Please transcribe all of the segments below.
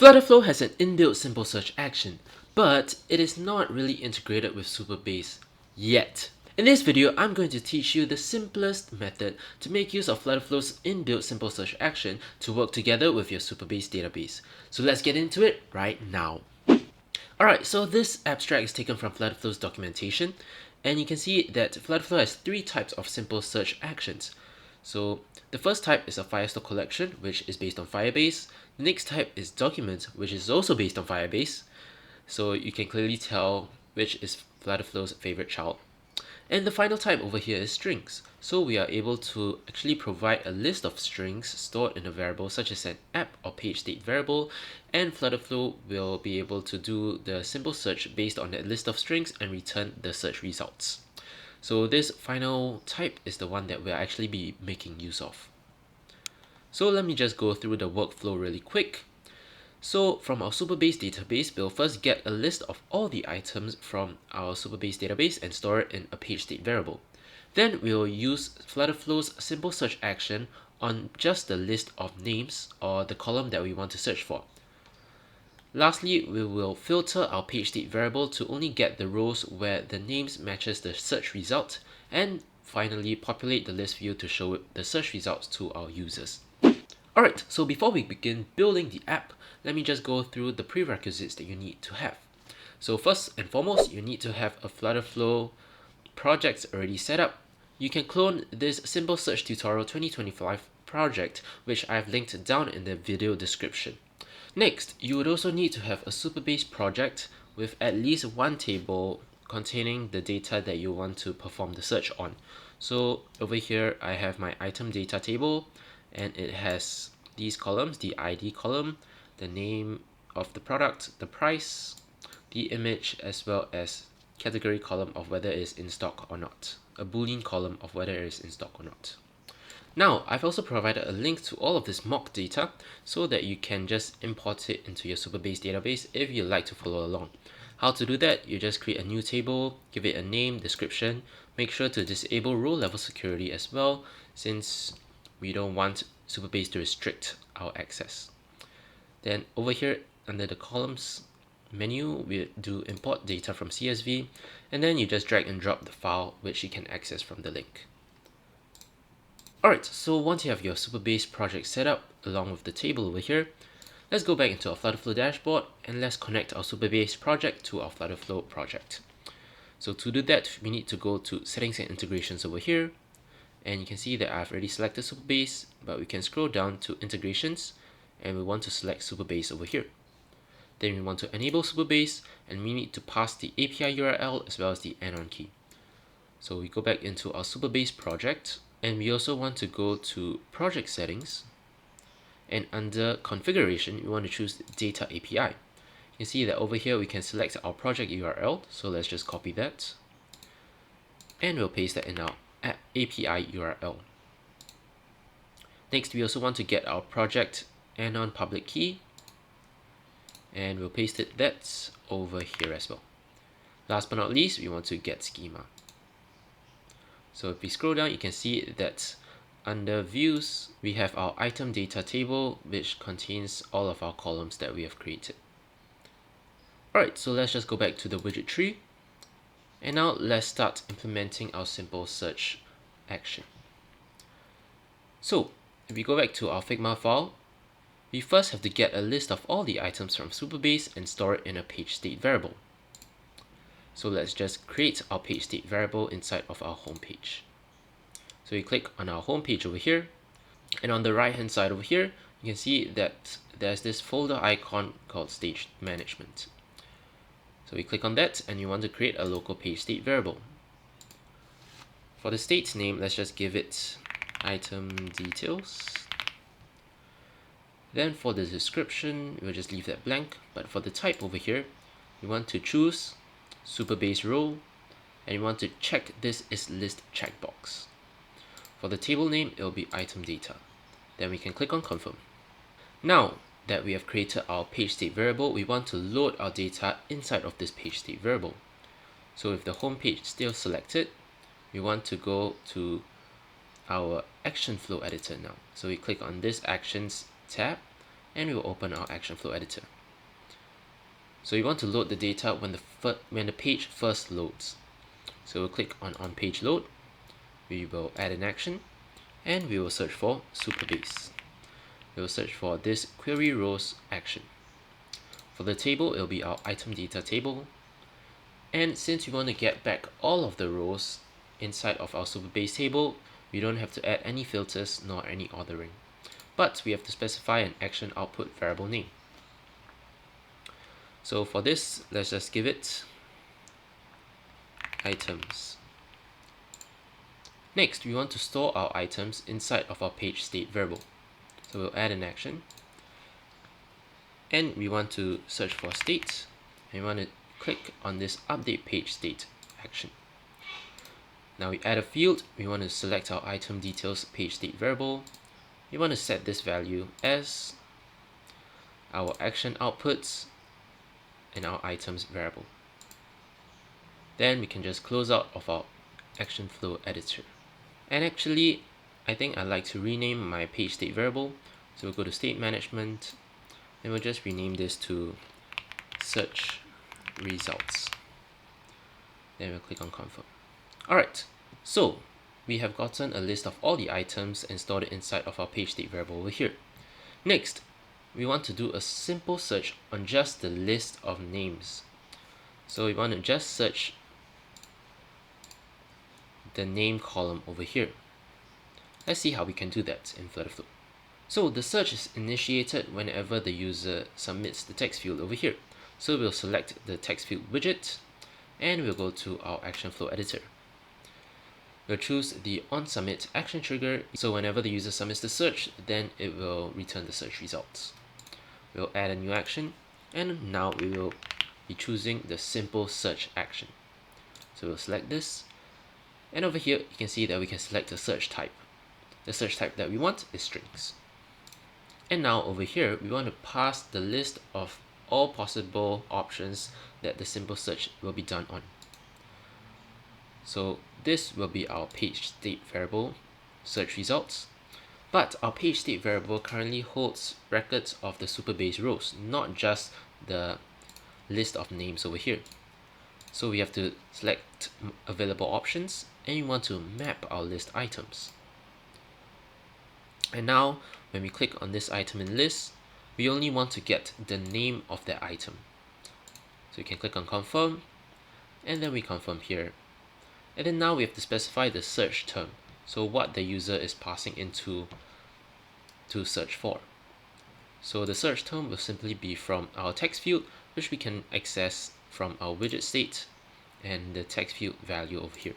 FlutterFlow has an inbuilt simple search action, but it is not really integrated with Supabase yet. In this video, I'm going to teach you the simplest method to make use of FlutterFlow's inbuilt simple search action to work together with your Supabase database. So let's get into it right now. Alright, so this abstract is taken from FlutterFlow's documentation, and you can see that FlutterFlow has three types of simple search actions. So the first type is a Firestore collection, which is based on Firebase. The next type is documents, which is also based on Firebase. So you can clearly tell which is FlutterFlow's favorite child. And the final type over here is strings. So we are able to actually provide a list of strings stored in a variable such as an app or page state variable, and FlutterFlow will be able to do the simple search based on that list of strings and return the search results. So this final type is the one that we'll actually be making use of. So let me just go through the workflow really quick. So from our Supabase database, we'll first get a list of all the items from our Supabase database and store it in a page state variable. Then we'll use FlutterFlow's simple search action on just the list of names or the column that we want to search for. Lastly, we will filter our page state variable to only get the rows where the names matches the search result, and finally populate the list view to show the search results to our users. Alright, so before we begin building the app, let me just go through the prerequisites that you need to have. So first and foremost, you need to have a FlutterFlow project already set up. You can clone this Simple Search Tutorial 2025 project, which I've linked down in the video description. Next, you would also need to have a Supabase project with at least one table containing the data that you want to perform the search on. So over here, I have my item data table, and it has these columns: the ID column, the name of the product, the price, the image, as well as category column of whether it is in stock or not, a boolean column of whether it is in stock or not. Now, I've also provided a link to all of this mock data so that you can just import it into your Supabase database if you'd like to follow along. How to do that? You just create a new table, give it a name, description, make sure to disable row level security as well, since we don't want Supabase to restrict our access. Then over here under the columns menu, we do import data from CSV, and then you just drag and drop the file which you can access from the link. Alright, so once you have your Supabase project set up along with the table over here, let's go back into our FlutterFlow dashboard and let's connect our Supabase project to our FlutterFlow project. So to do that, we need to go to Settings and Integrations over here, and you can see that I've already selected Supabase, but we can scroll down to Integrations and we want to select Supabase over here. Then we want to enable Supabase, and we need to pass the API URL as well as the anon key. So we go back into our Supabase project, and we also want to go to Project Settings, and under Configuration, we want to choose Data API. You can see that over here we can select our project URL, so let's just copy that, and we'll paste that in our API URL. Next, we also want to get our project anon public key, and we'll paste that over here as well. Last but not least, we want to get schema. So if we scroll down, you can see that under views, we have our item data table, which contains all of our columns that we have created. Alright, so let's just go back to the widget tree, and now let's start implementing our simple search action. So if we go back to our Figma file, we first have to get a list of all the items from Supabase and store it in a page state variable. So let's just create our page state variable inside of our home page. So we click on our home page over here, and on the right hand side over here, you can see that there's this folder icon called Stage Management. So we click on that, and you want to create a local page state variable. For the state name, let's just give it item details. Then for the description, we'll just leave that blank, but for the type over here, we want to choose Supabase row, and you want to check this is list checkbox. For the table name, it will be item data. Then we can click on confirm. Now that we have created our page state variable, we want to load our data inside of this page state variable. So if the home page is still selected, we want to go to our action flow editor now. So we click on this actions tab, and we will open our action flow editor. So we want to load the data when the page first loads. So we'll click on page load, we will add an action, and we will search for Supabase. We will search for this query rows action. For the table, it will be our item data table. And since we want to get back all of the rows inside of our Supabase table, we don't have to add any filters nor any ordering. But we have to specify an action output variable name. So for this, let's just give it items. Next, we want to store our items inside of our page state variable. So we'll add an action, and we want to search for state, and we want to click on this update page state action. Now we add a field, we want to select our item details page state variable. We want to set this value as our action outputs and our items variable. Then we can just close out of our action flow editor. And actually, I think I'd like to rename my page state variable. So we'll go to state management, and we'll just rename this to search results. Then we'll click on confirm. Alright, so we have gotten a list of all the items and stored it inside of our page state variable over here. Next, we want to do a simple search on just the list of names. So we want to just search the name column over here. Let's see how we can do that in FlutterFlow. So the search is initiated whenever the user submits the text field over here. So we'll select the text field widget, and we'll go to our action flow editor. We'll choose the onSubmit action trigger, so whenever the user submits the search, then it will return the search results. We'll add a new action, and now we will be choosing the simple search action. So we'll select this, and over here you can see that we can select a search type. The search type that we want is strings. And now over here we want to pass the list of all possible options that the simple search will be done on. So this will be our page state variable search results, but our page state variable currently holds records of the Supabase rows, not just the list of names over here. So we have to select available options, and we want to map our list items. And now when we click on this item in list, we only want to get the name of that item. So you can click on confirm, and then we confirm here. And then now we have to specify the search term, so what the user is passing into to search for. So the search term will simply be from our text field, which we can access from our widget state and the text field value over here.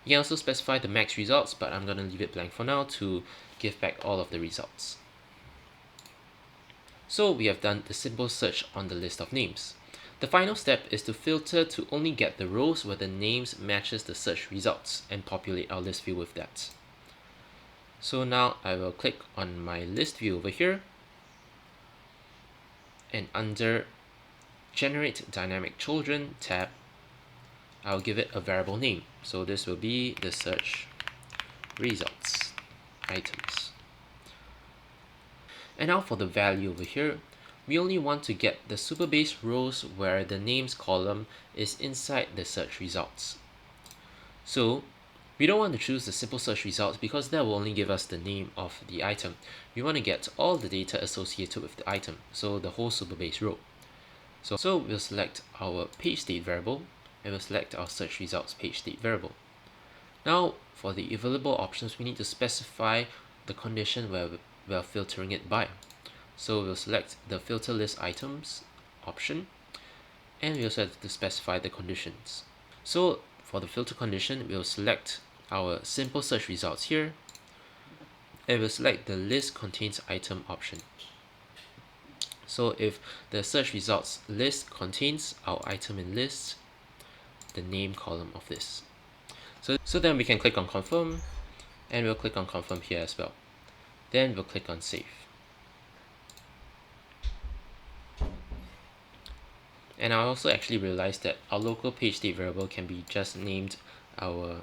You can also specify the max results, but I'm going to leave it blank for now to give back all of the results. So we have done the simple search on the list of names. The final step is to filter to only get the rows where the names matches the search results and populate our list view with that. So now I will click on my list view over here, and under Generate Dynamic Children tab, I'll give it a variable name. So this will be the search results items. And now for the value over here, we only want to get the Supabase rows where the names column is inside the search results. So we don't want to choose the simple search results because that will only give us the name of the item. We want to get all the data associated with the item, so the whole Supabase row. So we'll select our page state variable, and we'll select our search results page state variable. Now for the available options, we need to specify the condition where we're filtering it by. So we'll select the filter list items option, and we also have to specify the conditions. So for the filter condition, we'll select our simple search results here, and we'll select the list contains item option. So if the search results list contains our item in list, the name column of this. So then we can click on confirm, and we'll click on confirm here as well. Then we'll click on save. And I also actually realized that our local page state variable can be just named our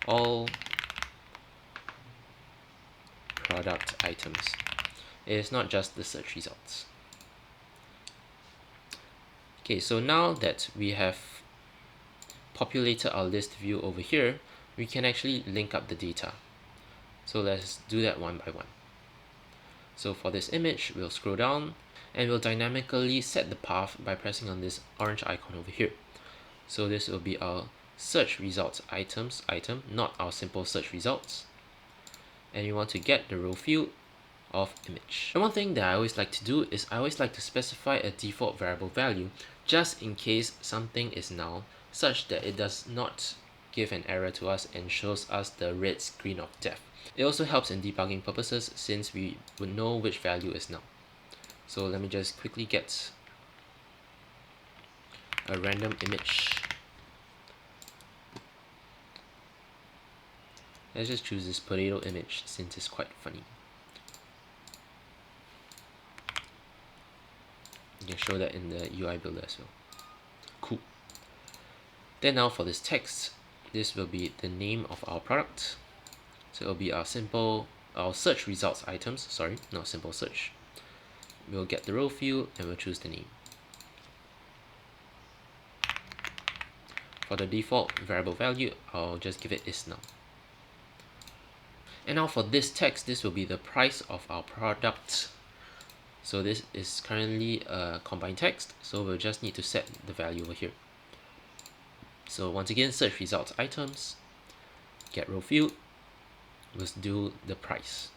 all product items. It is not just the search results. Okay, so now that we have populated our list view over here, we can actually link up the data. So let's do that one by one. So for this image, we'll scroll down and we'll dynamically set the path by pressing on this orange icon over here. So this will be our search results item, not our simple search results. And you want to get the row field of image. And one thing that I always like to do is I always like to specify a default variable value just in case something is null, such that it does not give an error to us and shows us the red screen of death. It also helps in debugging purposes since we would know which value is null. So let me just quickly get a random image. Let's just choose this potato image since it's quite funny. You can show that in the UI builder as well. Cool. Then now for this text, this will be the name of our product. So it will be our search results items, sorry, not simple search. We'll get the row field and we'll choose the name. For the default variable value, I'll just give it is null. And now for this text, this will be the price of our product. So this is currently a combined text, so we'll just need to set the value over here. So once again, search results items, get row field, we'll do the price.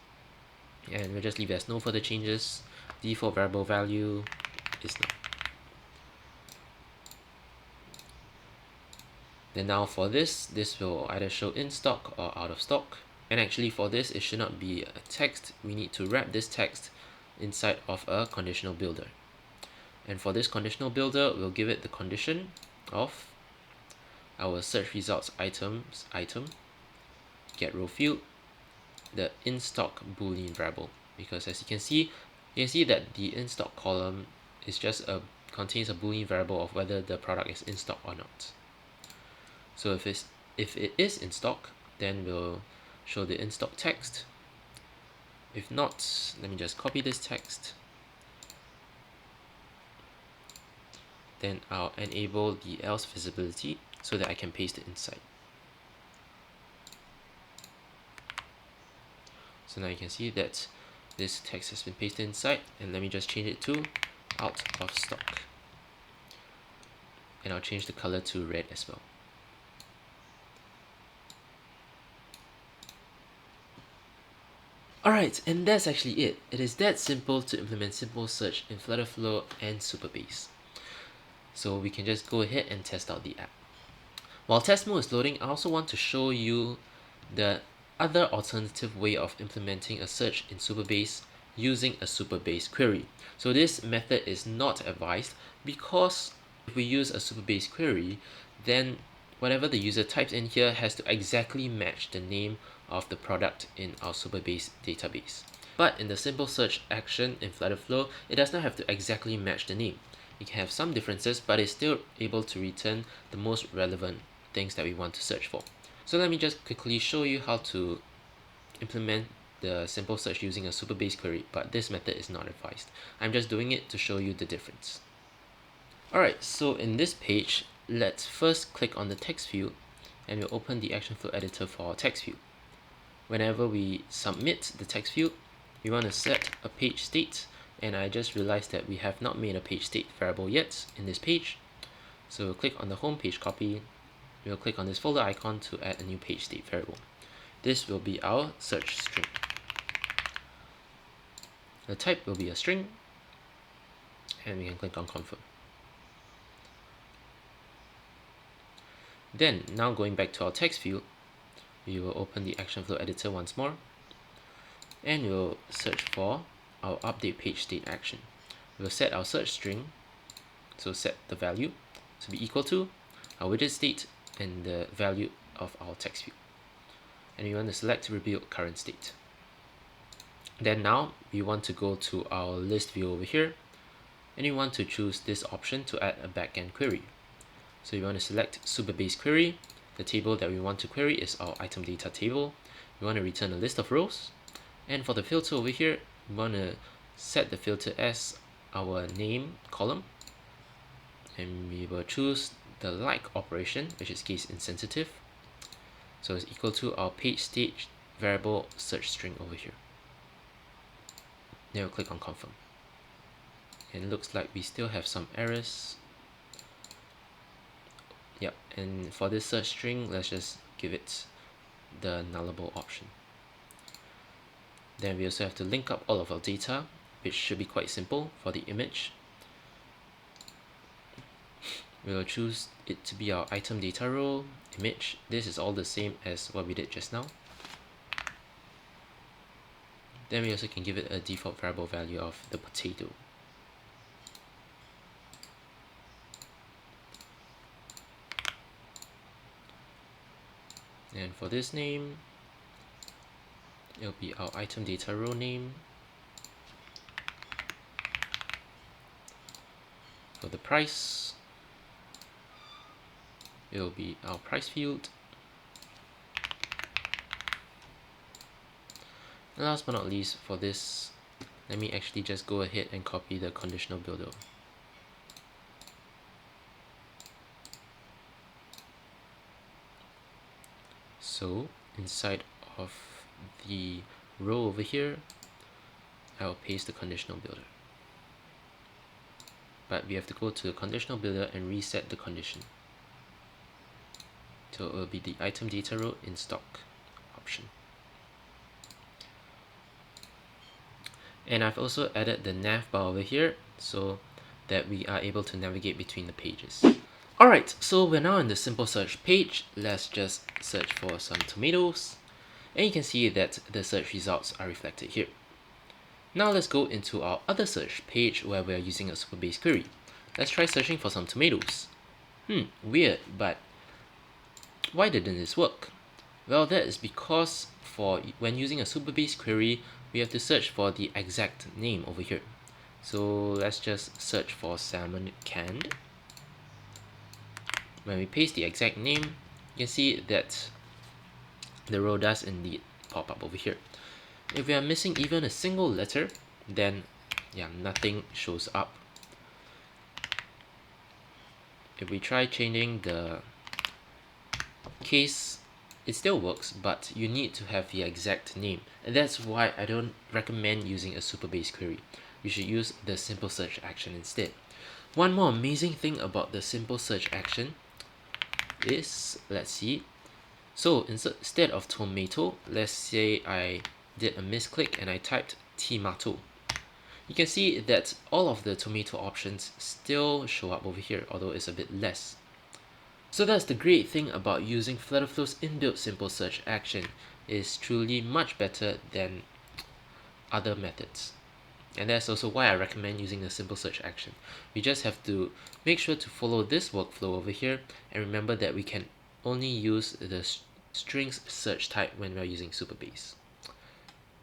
And we'll just leave it as no further changes. Default variable value is null. Then now for this will either show in stock or out of stock. And actually for this, it should not be a text. We need to wrap this text inside of a conditional builder. And for this conditional builder, we'll give it the condition of our search results item, get row field, the in stock boolean variable. Because as you can see that the in stock column is just contains a boolean variable of whether the product is in stock or not. So if it is in stock, then we'll show the in stock text. If not, let me just copy this text. Then I'll enable the else visibility so that I can paste it inside. So now you can see that this text has been pasted inside, and let me just change it to out of stock. And I'll change the color to red as well. Alright, and that's actually it. It is that simple to implement simple search in FlutterFlow and Supabase. So we can just go ahead and test out the app. While test mode is loading, I also want to show you the other alternative way of implementing a search in Supabase using a Supabase query. So this method is not advised because if we use a Supabase query, then whatever the user types in here has to exactly match the name of the product in our Supabase database. But in the simple search action in FlutterFlow, it does not have to exactly match the name. It can have some differences, but it's still able to return the most relevant things that we want to search for. So let me just quickly show you how to implement the simple search using a Supabase query, but this method is not advised. I'm just doing it to show you the difference. Alright, so in this page, let's first click on the text field and we'll open the action flow editor for our text field. Whenever we submit the text field, we want to set a page state, and I just realized that we have not made a page state variable yet in this page. So we'll click on the home page copy, we'll click on this folder icon to add a new page state variable. This will be our search string. The type will be a string, and we can click on confirm. Then, now going back to our text field, we will open the action flow editor once more, and we'll search for our update page state action. We'll set our search string, so set the value to be equal to our widget state and the value of our text field. And we want to select rebuild current state. Then now we want to go to our list view over here, and you want to choose this option to add a backend query. So you want to select Supabase Query. The table that we want to query is our item data table. We want to return a list of rows, and for the filter over here, we want to set the filter as our name column, and we will choose the like operation, which is case insensitive. So it's equal to our page state variable search string over here. Then we'll click on confirm. And it looks like we still have some errors. Yep, and for this search string, let's just give it the nullable option. Then we also have to link up all of our data, which should be quite simple. For the image, we will choose it to be our item data row image. This is all the same as what we did just now. Then we also can give it a default variable value of the potato. And for this name, it'll be our item data row name. For the price, it'll be our price field. And last but not least, for this, let me actually just go ahead and copy the conditional builder. So inside of the row over here, I'll paste the conditional builder. But we have to go to the conditional builder and reset the condition. So it will be the item data row in stock option. And I've also added the nav bar over here so that we are able to navigate between the pages. Alright, so we're now in the simple search page. Let's just search for some tomatoes. And you can see that the search results are reflected here. Now let's go into our other search page where we're using a Supabase query. Let's try searching for some tomatoes. Weird, but why didn't this work? Well, that is because when using a Supabase query, we have to search for the exact name over here. So let's just search for salmon canned. When we paste the exact name, you can see that the row does indeed pop up over here. If we are missing even a single letter, then nothing shows up. If we try changing the case, it still works, but you need to have the exact name, and that's why I don't recommend using a Supabase query. You should use the simple search action instead. One more amazing thing about the simple search action is, let's see, so instead of tomato, let's say I did a misclick and I typed tomato. You can see that all of the tomato options still show up over here, although it's a bit less. So that's the great thing about using FlutterFlow's inbuilt simple search action. It's truly much better than other methods. And that's also why I recommend using the simple search action. We just have to make sure to follow this workflow over here, and remember that we can only use the strings search type when we're using Supabase.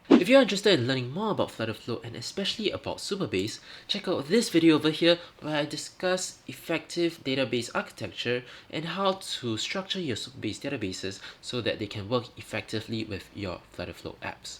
If you're interested in learning more about FlutterFlow and especially about Supabase, check out this video over here where I discuss effective database architecture and how to structure your Supabase databases so that they can work effectively with your FlutterFlow apps.